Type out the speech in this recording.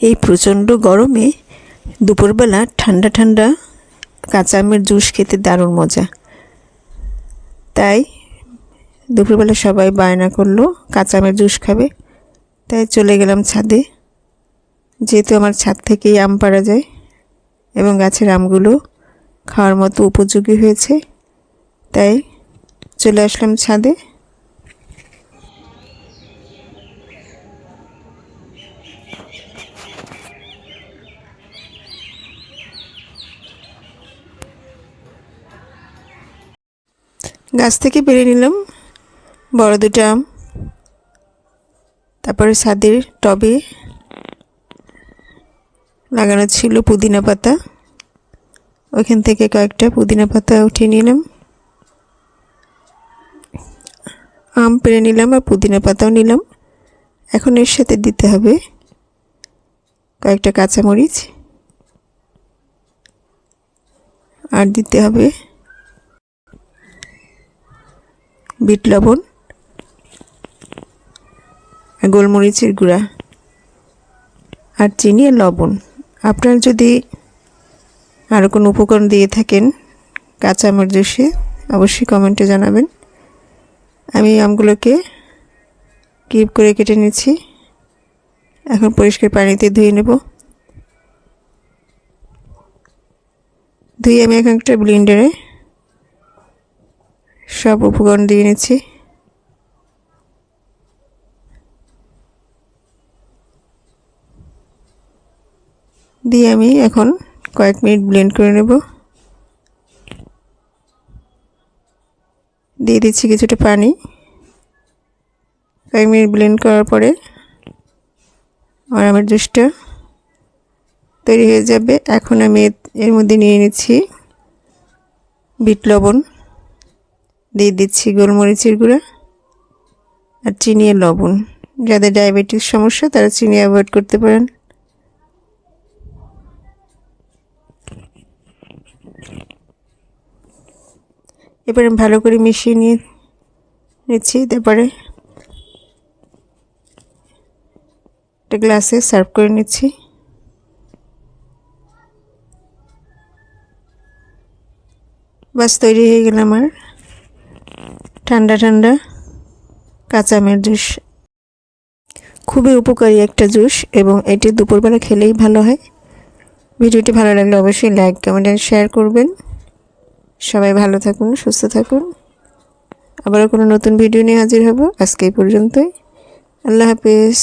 এই প্রচণ্ড গরমে দুপুরবেলা ঠান্ডা ঠান্ডা কাঁচা আমের জুস খেতে দারুণ মজা। তাই দুপুরবেলা সবাই বায়না করলো কাঁচা আমের জুস খাবে, তাই চলে গেলাম ছাদে। যেহেতু আমার ছাদ থেকেই আম পাড়া যায় এবং গাছের আমগুলো খাওয়ার মতো উপযোগী হয়েছে, তাই চলে আসলাম ছাদে। গাছ থেকে পেড়ে নিলাম বড় দুটো আম। তারপরে ছাদের টবে লাগানো ছিল পুদিনা পাতা, ওইখান থেকে কয়েকটা পুদিনা পাতা উঠিয়ে নিলাম। আম পেড়ে নিলাম আর পুদিনা পাতাও নিলাম। এখন এর সাথে দিতে হবে কয়েকটা কাঁচামরিচ, আর দিতে হবে বিট লবণ আর গোলমরিচের গুঁড়া আর চিনি আর লবণ। আপনারা যদি আরও কোনো উপকরণ দিয়ে থাকেন কাঁচা আমের জুসে অবশ্যই কমেন্টে জানাবেন। আমি আমগুলোকে কিউব করে কেটে নিচ্ছি। এখন পরিষ্কার পানিতে ধুয়ে নেব। ধুয়ে আমি এখন একটা ব্লেন্ডারে সব উপকরণ দিয়ে নিচ্ছি। দিয়ে আমি এখন কয়েক মিনিট ব্লেন্ড করে নেব। দিয়ে দিচ্ছি কিছুটা পানি। কয়েক মিনিট ব্লেন্ড করার পরে আমার আমের জুসটা তৈরি হয়ে যাবে। এখন আমি এর মধ্যে নিয়ে নিচ্ছি বিট লবণ, দিয়ে দিচ্ছি গোলমরিচের গুঁড়া আর চিনি আর লবণ। যাদের ডায়াবেটিস সমস্যা তারা চিনি অ্যাভয়েড করতে পারেন। এবার আমি ভালো করে মিশিয়ে নিচ্ছি। তারপরে একটা গ্লাসে সার্ভ করে নিচ্ছি। বাস তৈরি হয়ে গেল আমার ঠান্ডা ঠান্ডা কাঁচা আমের জুস। খুবই উপকারী একটা জুস এবং এটি দুপুরবেলা খেলেই ভালো হয়। ভিডিওটি ভালো লাগলে অবশ্যই লাইক, কমেন্ট আর শেয়ার করবেন। সবাই ভালো থাকুন, সুস্থ থাকুন। আবারও কোনো নতুন ভিডিও নিয়ে হাজির হব। আজকে এই পর্যন্তই। আল্লাহ হাফেজ।